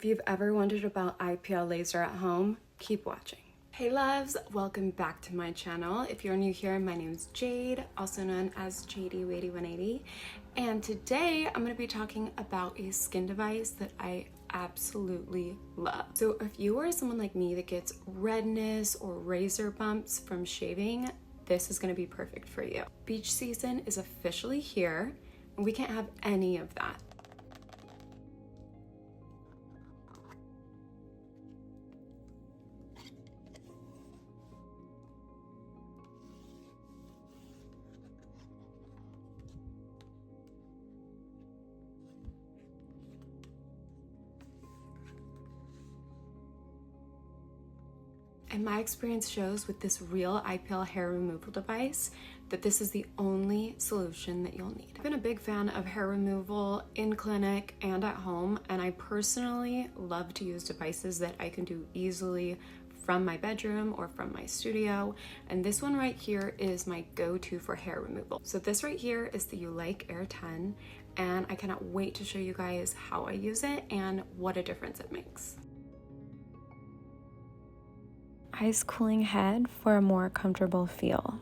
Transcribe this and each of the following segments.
If you've ever wondered about IPL laser at home, keep watching. Hey loves, welcome back to my channel. If you're new here, my name is Jade, also known as Jadeywadey180, and today I'm going to be talking about a skin device that I absolutely love. So if you are someone like me that gets redness or razor bumps from shaving, this is going to be perfect for you. Beach season is officially here, and we can't have any of that. And my experience shows with this real IPL hair removal device that this is the only solution that you'll need. I've been a big fan of hair removal in clinic and at home, and I personally love to use devices that I can do easily from my bedroom or from my studio. And this one right here is my go-to for hair removal. So this right here is the Jadey Air 10, and I cannot wait to show you guys how I use it and what a difference it makes. Ice cooling head for a more comfortable feel.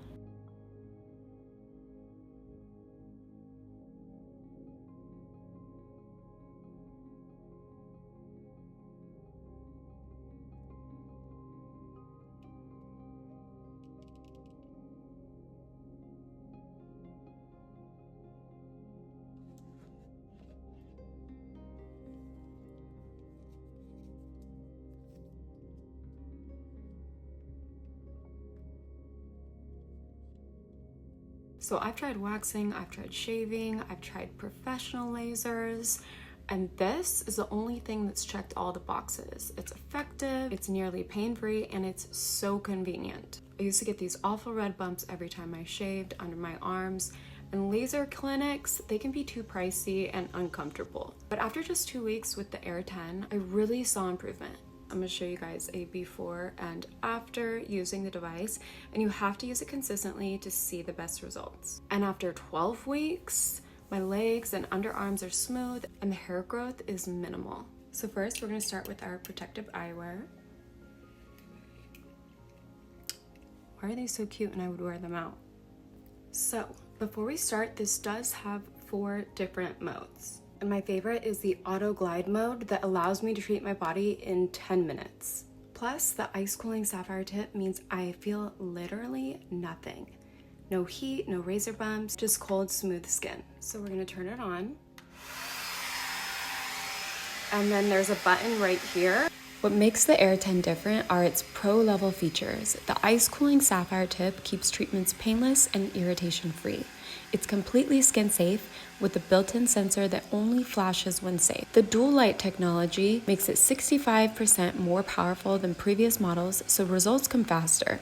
So I've tried waxing, I've tried shaving, I've tried professional lasers, and this is the only thing that's checked all the boxes. It's effective, it's nearly pain-free, and it's so convenient. I used to get these awful red bumps every time I shaved under my arms, and laser clinics, they can be too pricey and uncomfortable. But after just 2 weeks with the Air 10, I really saw improvement. I'm going to show you guys a before and after using the device, and you have to use it consistently to see the best results. And after 12 weeks, my legs and underarms are smooth and the hair growth is minimal. So first, we're going to start with our protective eyewear. Why are they so cute and I would wear them out? So before we start, this does have 4 different modes. And my favorite is the auto glide mode that allows me to treat my body in 10 minutes. Plus, the ice cooling sapphire tip means I feel literally nothing. No heat, no razor bumps, just cold, smooth skin. So we're gonna turn it on. And then there's a button right here. What makes the Air 10 different are its pro-level features. The ice cooling sapphire tip keeps treatments painless and irritation free. It's completely skin safe with a built-in sensor that only flashes when safe. The dual light technology makes it 65% more powerful than previous models, so results come faster.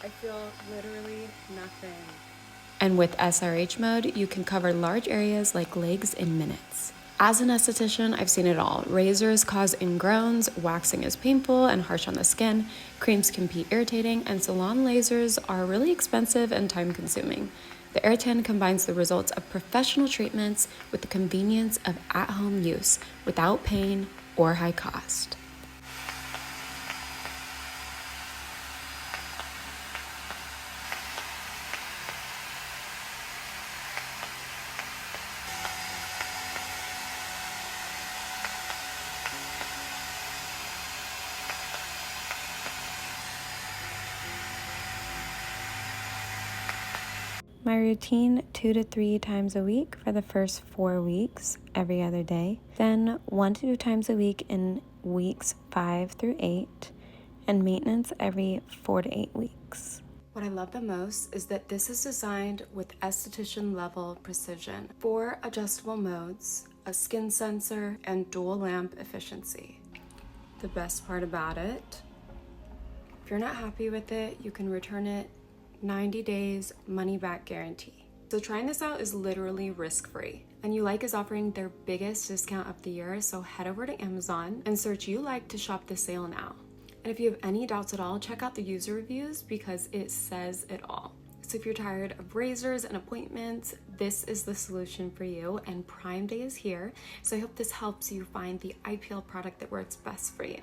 I feel literally nothing. And with SRH mode, you can cover large areas like legs in minutes. As an esthetician, I've seen it all. Razors cause ingrowns, waxing is painful and harsh on the skin, creams can be irritating, and salon lasers are really expensive and time-consuming. The Air 10 combines the results of professional treatments with the convenience of at-home use without pain or high cost. My routine 2 to 3 times a week for the first 4 weeks, every other day. Then 1 to 2 times a week in weeks 5 through 8, and maintenance every 4 to 8 weeks. What I love the most is that this is designed with esthetician level precision. 4 adjustable modes, a skin sensor, and dual lamp efficiency. The best part about it, if you're not happy with it, you can return it 90 days money back guarantee. So trying this out is literally risk-free. And Jadey is offering their biggest discount of the year, so head over to Amazon and search Jadey to shop the sale now. And if you have any doubts at all, check out the user reviews because it says it all. So if you're tired of razors and appointments, this is the solution for you, and Prime Day is here. So I hope this helps you find the IPL product that works best for you.